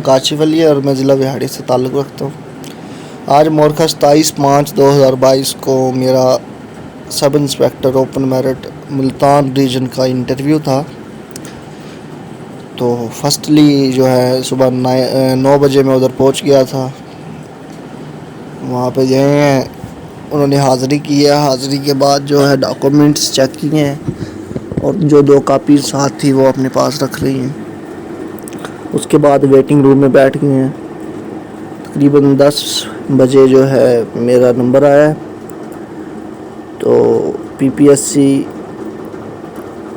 کاشف علی ہے اور میں ضلع بہاڑی سے تعلق رکھتا ہوں۔ آج مورخہ 27/5/2022 کو میرا سب inspector open merit Multan region کا انٹرویو تھا۔ تو فرسٹلی جو ہے صبح 9 بجے میں ادھر پہنچ گیا تھا۔ وہاں پہ گئے ہیں، انہوں نے حاضری کی ہے۔ حاضری کے بعد جو ہے ڈاکومنٹس چیک کیے ہیں اور جو 2 کاپی ساتھ تھی وہ اپنے پاس رکھ رہی ہیں۔ اس کے بعد ویٹنگ روم میں بیٹھ گئے ہیں۔ تقریباً 10 بجے جو ہے میرا نمبر آیا، تو PPSC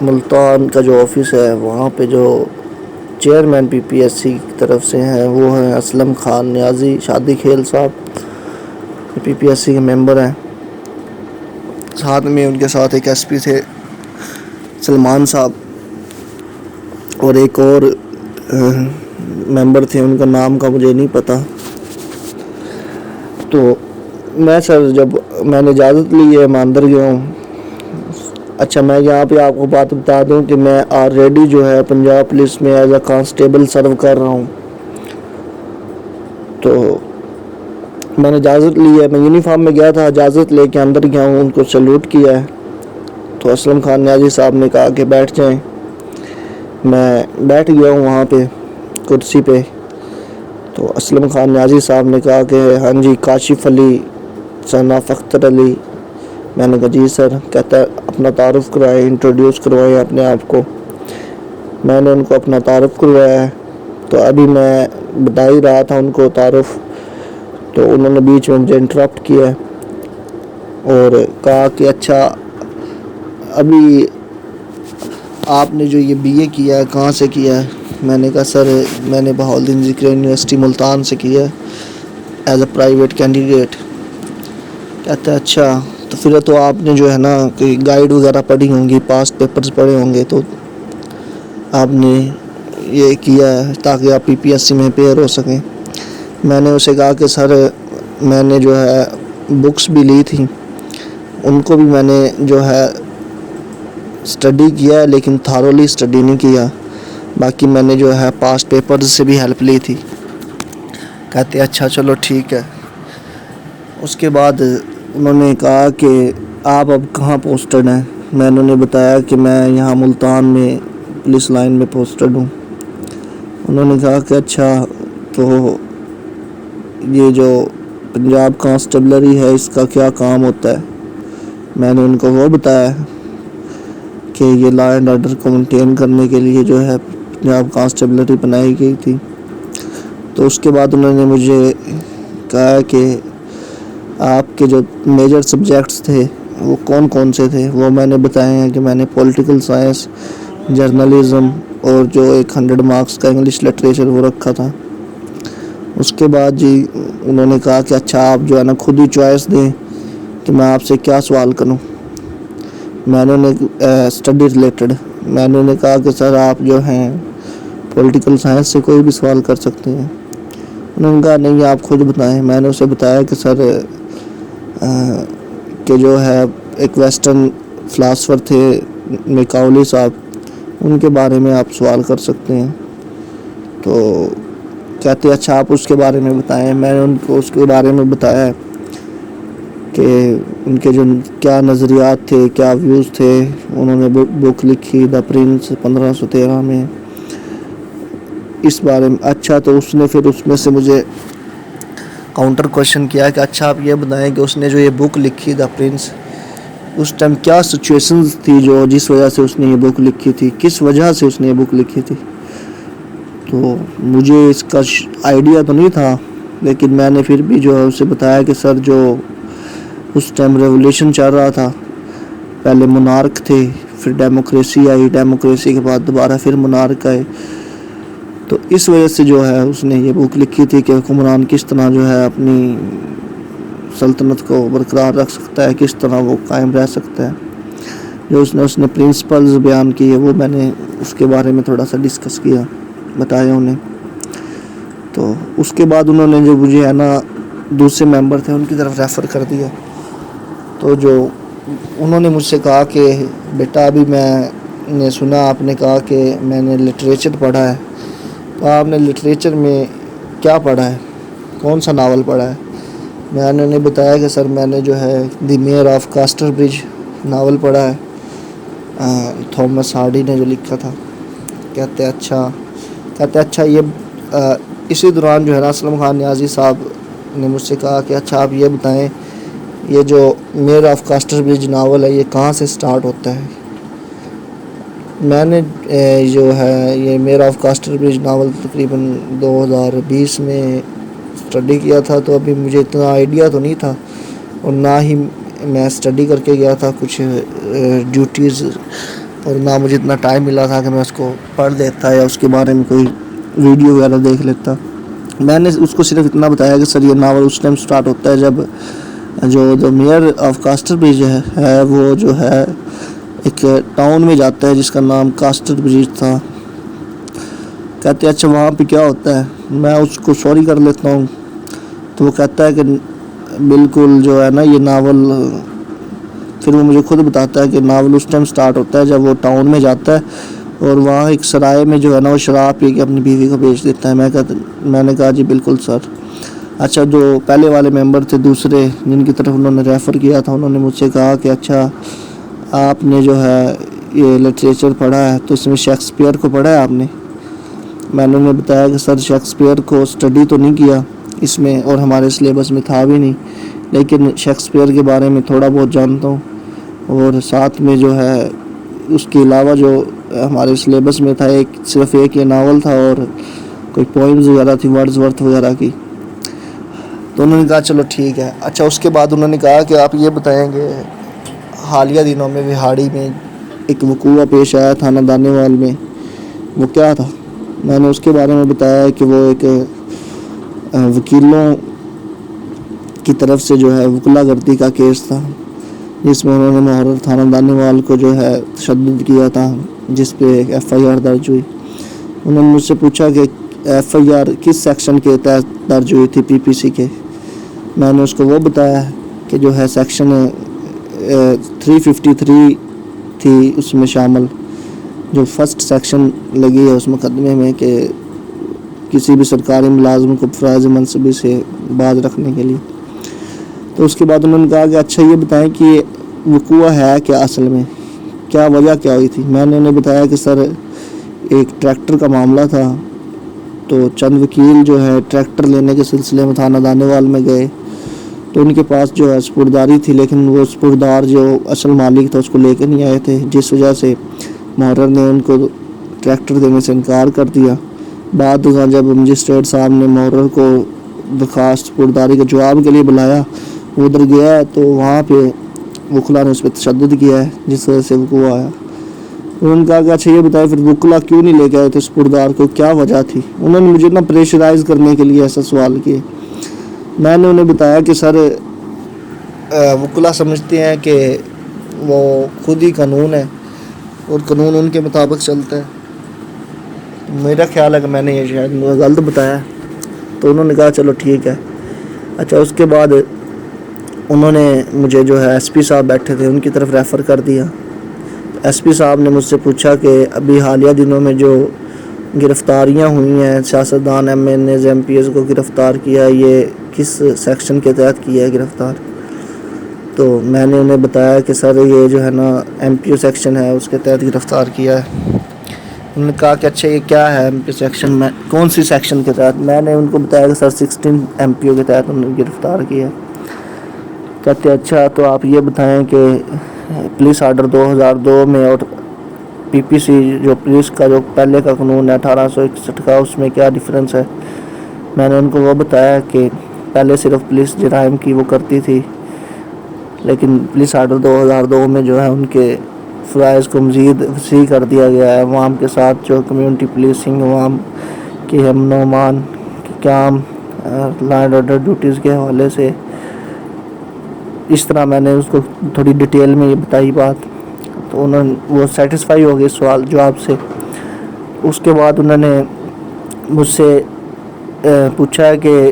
ملتان کا جو آفس ہے وہاں پہ جو چیئرمین PPSC کی طرف سے ہیں وہ ہیں اسلم خان نیازی شادی کھیل صاحب، PPSC کے ممبر ہیں۔ ساتھ میں ان کے ساتھ ایک SP تھے سلمان صاحب، اور ایک اور ممبر تھے، ان کا نام کا مجھے نہیں پتہ۔ تو میں سر جب میں نے اجازت لی ہے میں اندر گیا ہوں۔ اچھا، میں یہاں پہ آپ کو بات بتا دوں کہ میں آلریڈی جو ہے پنجاب پولیس میں ایز اے کانسٹیبل سرو کر رہا ہوں۔ تو میں نے اجازت لی ہے، میں یونیفارم میں گیا تھا، اجازت لے کے اندر گیا ہوں، ان کو سیلوٹ کیا ہے۔ تو اسلم خان نیازی صاحب نے کہا کہ بیٹھ جائیں۔ میں بیٹھ گیا ہوں وہاں پہ کرسی پہ۔ تو اسلم خان نیازی صاحب نے کہا کہ ہاں جی کاشف علی سن آف اختر علی۔ میں نے کہا جی سر۔ کہتا ہے اپنا تعارف کروائیں، انٹروڈیوس کروائیں اپنے آپ کو۔ میں نے ان کو اپنا تعارف کروایا ہے۔ تو ابھی میں بتا ہی رہا تھا ان کو تعارف، تو انہوں نے بیچ میں مجھے انٹرپٹ کیا اور کہا کہ اچھا ابھی آپ نے جو یہ BA کیا ہے کہاں سے کیا ہے؟ میں نے کہا سر میں نے بہاؤالدین ذکریہ یونیورسٹی ملتان سے کیا ہے ایز اے پرائیویٹ کینڈیڈیٹ۔ کہتا ہے اچھا تو پھر تو آپ نے جو ہے نا کہ گائیڈ وغیرہ پڑھی ہوں گی، پاسٹ پیپرز پڑھے ہوں گے، تو آپ نے یہ کیا ہے تاکہ آپ PPSC میں پیئر ہو سکیں۔ میں نے اسے کہا کہ سر میں نے جو ہے بکس بھی لی تھیں، ان کو بھی میں نے جو ہے اسٹڈی کیا ہے، لیکن تھارولی اسٹڈی نہیں کیا۔ باقی میں نے جو ہے پاسٹ پیپرز سے بھی ہیلپ لی تھی۔ کہتے اچھا چلو ٹھیک ہے۔ اس کے بعد انہوں نے کہا کہ آپ اب کہاں پوسٹڈ ہیں؟ میں انہوں نے بتایا کہ میں یہاں ملتان میں پولیس لائن میں پوسٹڈ ہوں۔ انہوں نے کہا کہ اچھا تو یہ جو پنجاب کانسٹیبلری ہے اس کا کیا کام ہوتا ہے؟ میں نے ان کو وہ بتایا کہ یہ لا اینڈ آرڈر کو مینٹین کرنے کے لیے جو ہے پنجاب کانسٹیبلری بنائی گئی تھی۔ تو اس کے بعد انہوں نے مجھے کہا کہ آپ کے جو میجر سبجیکٹس تھے وہ کون کون سے تھے؟ وہ میں نے بتائے ہیں کہ میں نے پولیٹیکل سائنس، جرنلزم اور جو 100 مارکس کا انگلش لٹریچر وہ رکھا تھا۔ اس کے بعد جی انہوں نے کہا کہ اچھا آپ جو ہے نا خود ہی چوائس دیں کہ میں آپ سے کیا سوال کروں۔ میں نے اسٹڈی ریلیٹڈ میں نے کہا کہ سر آپ جو ہیں پولیٹیکل سائنس سے کوئی بھی سوال کر سکتے ہیں۔ انہوں نے کہا نہیں آپ خود بتائیں۔ میں نے اسے بتایا کہ سر کہ جو ہے ایک ویسٹرن فلاسفر تھے میکاؤلی صاحب، ان کے بارے میں آپ سوال کر سکتے ہیں۔ تو کہتے اچھا آپ اس کے بارے میں بتائیں۔ میں نے ان کو اس کے بارے میں بتایا کہ ان کے جو کیا نظریات تھے، کیا ویوز تھے۔ انہوں نے بک لکھی دا پرنس 1513 میں اس بارے میں۔ اچھا تو اس نے پھر اس میں سے مجھے کاؤنٹر کوشچن کیا کہ اچھا آپ یہ بتائیں کہ اس نے جو یہ بک لکھی دا پرنس، اس ٹائم کیا سچویشنز تھی جو جس وجہ سے اس نے یہ بک لکھی تھی، کس وجہ سے اس نے یہ بک لکھی تھی۔ تو مجھے اس کا آئیڈیا تو نہیں تھا، لیکن میں نے پھر بھی جو ہے اسے بتایا کہ سر جو اس ٹائم ریولیوشن چل رہا تھا، پہلے منارک تھے، پھر ڈیموکریسی آئی، ڈیموکریسی کے بعد دوبارہ پھر منارک آئے، تو اس وجہ سے جو ہے اس نے یہ بک لکھی تھی کہ حکمران کس طرح جو ہے اپنی سلطنت کو برقرار رکھ سکتا ہے، کس طرح وہ قائم رہ سکتا ہے۔ جو اس نے پرنسپلز بیان کیے وہ میں نے اس کے بارے میں تھوڑا سا ڈسکس کیا، بتایا انہیں۔ تو اس کے بعد انہوں نے جو مجھے ہے نا دوسرے ممبر تھے ان کی طرف ریفر کر دیا۔ تو جو انہوں نے مجھ سے کہا کہ بیٹا ابھی میں نے سنا آپ نے کہا کہ میں نے لٹریچر پڑھا ہے، تو آپ نے لٹریچر میں کیا پڑھا ہے، کون سا ناول پڑھا ہے؟ میں نے انہیں بتایا کہ سر میں نے جو ہے the mayor of Casterbridge ناول پڑھا ہے، تھامس ہارڈی نے جو لکھا تھا۔ کہتے اچھا یہ اسی دوران جو ہے نا اسلم خان نیازی صاحب نے مجھ سے کہا کہ اچھا آپ یہ بتائیں یہ جو mayor of Casterbridge novel ہے یہ کہاں سے سٹارٹ ہوتا ہے؟ میں نے جو ہے یہ mayor of Casterbridge novel تقریباً 2020 میں اسٹڈی کیا تھا، تو ابھی مجھے اتنا آئیڈیا تو نہیں تھا، اور نہ ہی میں اسٹڈی کر کے گیا تھا کچھ ڈیوٹیز، اور نہ مجھے اتنا ٹائم ملا تھا کہ میں اس کو پڑھ لیتا یا اس کے بارے میں کوئی ویڈیو وغیرہ دیکھ لیتا۔ میں نے اس کو صرف اتنا بتایا کہ سر یہ ناول اس ٹائم سٹارٹ ہوتا ہے جب جو میئر آف کاسٹر برج ہے وہ جو ہے ایک ٹاؤن میں جاتا ہے جس کا نام کاسٹر برج تھا۔ کہتے اچھا وہاں پہ کیا ہوتا ہے؟ میں اس کو سوری کر لیتا ہوں، تو وہ کہتا ہے کہ بالکل جو ہے نا یہ ناول، پھر وہ مجھے خود بتاتا ہے کہ ناول اس ٹائم سٹارٹ ہوتا ہے جب وہ ٹاؤن میں جاتا ہے اور وہاں ایک سرائے میں جو ہے نا وہ شراب پی کے اپنی بیوی کو بیچ دیتا ہے۔ میں نے کہا جی بالکل سر۔ اچھا جو پہلے والے ممبر تھے دوسرے جن کی طرف انہوں نے ریفر کیا تھا، انہوں نے مجھ سے کہا کہ اچھا آپ نے جو ہے یہ لٹریچر پڑھا ہے تو اس میں شیکسپیئر کو پڑھا ہے آپ نے؟ میں نے انہیں بتایا کہ سر شیکسپیئر کو اسٹڈی تو نہیں کیا اس میں، اور ہمارے سلیبس میں تھا بھی نہیں، لیکن شیکسپیئر کے بارے میں تھوڑا بہت جانتا ہوں، اور ساتھ میں جو ہے اس کے علاوہ جو ہمارے سلیبس میں تھا صرف ایک یہ ناول تھا اور کوئی پوئمز وغیرہ تھی ورڈز ورتھ وغیرہ کی۔ تو انہوں نے کہا چلو ٹھیک ہے۔ اچھا اس کے بعد انہوں نے کہا کہ آپ یہ بتائیں گے حالیہ دنوں میں وہاڑی میں ایک وقوع پیش آیا تھانہ دانیوال میں، وہ کیا تھا؟ میں نے اس کے بارے میں بتایا کہ وہ ایک وکیلوں کی طرف سے جو ہے وکلا گردی کا کیس تھا، جس میں انہوں نے محرر تھانہ دانیوال کو جو ہے تشدد کیا تھا، جس پہ ایک ایف آئی آر درج ہوئی۔ انہوں نے مجھ سے پوچھا کہ ایف آئی آر کس سیکشن کے تحت درج ہوئی تھی پی پی سی کے؟ میں نے اس کو وہ بتایا کہ جو ہے سیکشن 353 تھی اس میں شامل، جو فرسٹ سیکشن لگی ہے اس مقدمے میں کہ کسی بھی سرکاری ملازم کو فرائض منصبی سے باز رکھنے کے لیے۔ تو اس کے بعد انہوں نے کہا کہ اچھا یہ بتائیں کہ یہ وقوع ہے کیا اصل میں، کیا وجہ کیا ہوئی تھی؟ میں نے انہیں بتایا کہ سر ایک ٹریکٹر کا معاملہ تھا، تو چند وکیل جو ہے ٹریکٹر لینے کے سلسلے میں تھانہ دانیوال میں گئے، تو ان کے پاس جو ہے سپرداری تھی، لیکن وہ سپردار جو اصل مالک تھا اس کو لے کے نہیں آئے تھے، جس وجہ سے محرر نے ان کو ٹریکٹر دینے سے انکار کر دیا۔ بعد ازاں جب مجسٹریٹ صاحب نے محرر کو درخواست سپرداری کے جواب کے لیے بلایا، وہ ادھر گیا ہے تو وہاں پہ وکلا نے اس پہ تشدد کیا ہے، جس وجہ سے وقوع آیا۔ انہوں نے کہا کہ اچھا یہ بتائیں پھر وکلا کیوں نہیں لے کے آئے تھے سپردار کو، کیا وجہ تھی؟ انہوں نے مجھے پریشرائز کرنے کے لیے ایسا سوال کیے۔ میں نے انہیں بتایا کہ سر وکلا سمجھتے ہیں کہ وہ خود ہی قانون ہے اور قانون ان کے مطابق چلتا ہے۔ میرا خیال ہے کہ میں نے یہ شاید غلط بتایا، تو انہوں نے کہا چلو ٹھیک ہے۔ اچھا اس کے بعد انہوں نے مجھے جو ہے ایس پی صاحب بیٹھے تھے ان کی طرف ریفر کر دیا۔ ایس پی صاحب نے مجھ سے پوچھا کہ ابھی حالیہ دنوں میں جو گرفتاریاں ہوئی ہیں، سیاستدان MNAs MPAs کو گرفتار کیا ہے، یہ کس سیکشن کے تحت کیا ہے گرفتار؟ تو میں نے انہیں بتایا کہ سر یہ جو ہے نا ایم پی او سیکشن ہے اس کے تحت گرفتار کیا ہے۔ انہوں نے کہا کہ اچھا یہ کیا ہے ایم پی او سیکشن، میں کون سی سیکشن کے تحت؟ میں نے ان کو بتایا کہ سر 16 ایم پی او کے تحت انہوں نے گرفتار کیا ہے۔ کہتے اچھا تو آپ یہ بتائیں کہ پولیس آرڈر 2002 میں اور پی پی سی جو پولیس کا جو پہلے کا قانون ہے 1861 کا، اس میں کیا ڈیفرنس ہے؟ میں نے ان کو وہ بتایا کہ پہلے صرف پولیس جرائم کی وہ کرتی تھی، لیکن پولیس آرڈر 2002 میں جو ہے ان کے فرائض کو مزید وسیع کر دیا گیا ہے۔ عوام کے ساتھ جو کمیونٹی پولیسنگ، عوام کے امن و امان کے قیام، لا اینڈ آرڈر ڈیوٹیز کے حوالے سے، اس طرح میں نے اس کو تھوڑی ڈیٹیل میں یہ بتائی بات، تو وہ سیٹسفائی ہو گئے سوال جواب سے۔ اس کے بعد انہوں نے مجھ سے پوچھا کہ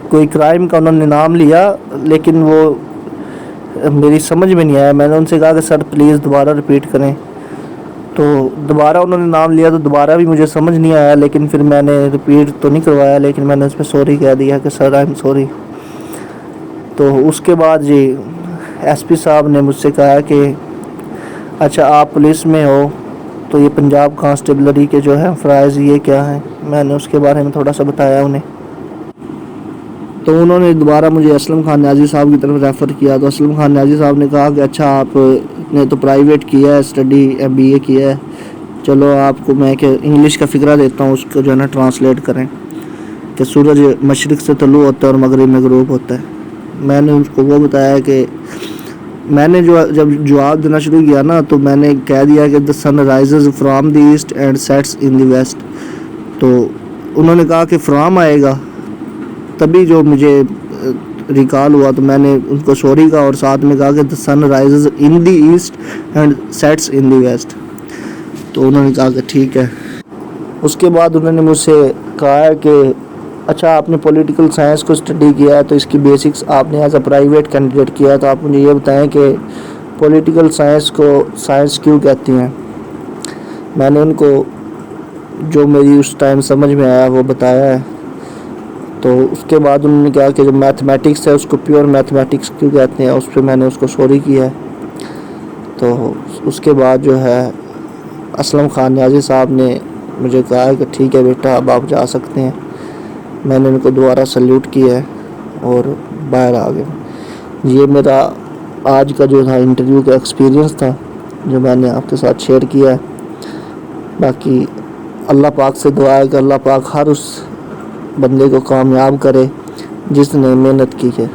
کوئی کرائم کا انہوں نے نام لیا، لیکن وہ میری سمجھ میں نہیں آیا۔ میں نے ان سے کہا کہ سر پلیز دوبارہ ریپیٹ کریں۔ تو دوبارہ انہوں نے نام لیا تو دوبارہ بھی مجھے سمجھ نہیں آیا، لیکن پھر میں نے ریپیٹ تو نہیں کروایا، لیکن میں نے اس پہ سوری کہہ دیا کہ سر آئی ایم سوری۔ تو اس کے بعد جی ایس پی صاحب نے مجھ سے کہا کہ اچھا آپ پولیس میں ہو تو یہ پنجاب کانسٹیبلری کے جو ہے فرائض یہ کیا ہیں، میں نے اس کے بارے میں تھوڑا سا بتایا انہیں۔ تو انہوں نے دوبارہ مجھے اسلم خان نیازی صاحب کی طرف ریفر کیا، تو اسلم خان نیازی صاحب نے کہا کہ اچھا آپ نے تو پرائیویٹ کیا ہے، اسٹڈی MBA کیا ہے، چلو آپ کو میں کہ انگلش کا فقرہ دیتا ہوں، اس کو جو ہے نا ٹرانسلیٹ کریں کہ سورج مشرق سے طلوع ہوتا ہے اور مغرب میں غروب ہوتا ہے۔ میں نے اس کو وہ بتایا کہ میں نے جب جواب دینا شروع کیا نا تو میں نے کہہ دیا کہ the sun rises from the east and sets in the west, تو انہوں نے کہا کہ فرام آئے گا، تبھی جو مجھے ریکال ہوا تو میں نے ان کو سوری کہا اور ساتھ میں کہا کہ the sun rises in the east and sets in the west, تو انہوں نے کہا کہ ٹھیک ہے۔ اس کے بعد انہوں نے مجھ سے کہا ہے کہ اچھا آپ نے پولیٹیکل سائنس کو اسٹڈی کیا ہے تو اس کی بیسکس آپ نے ایز اے پرائیویٹ کینڈیڈیٹ کیا ہے، تو آپ مجھے یہ بتائیں کہ پولیٹیکل سائنس کو سائنس کیوں کہتی ہیں۔ میں نے ان کو جو میری اس ٹائم سمجھ میں آیا وہ بتایا ہے۔ تو اس کے بعد انہوں نے کہا کہ جو میتھمیٹکس ہے اس کو پیور میتھمیٹکس کیوں کہتے ہیں، اس پہ میں نے اس کو سوری کیا ہے۔ تو اس کے بعد جو ہے اسلم خان نیازی صاحب نے مجھے کہا کہ ٹھیک ہے بیٹا اب آپ جا سکتے ہیں۔ میں نے ان کو دوبارہ سلیوٹ کیا ہے اور باہر آ گیا۔ یہ میرا آج کا جو تھا انٹرویو کا ایکسپیرینس تھا جو میں نے آپ کے ساتھ شیئر کیا ہے۔ باقی اللہ پاک سے دعا ہے کہ اللہ پاک ہر اس بندے کو کامیاب کرے جس نے محنت کی ہے۔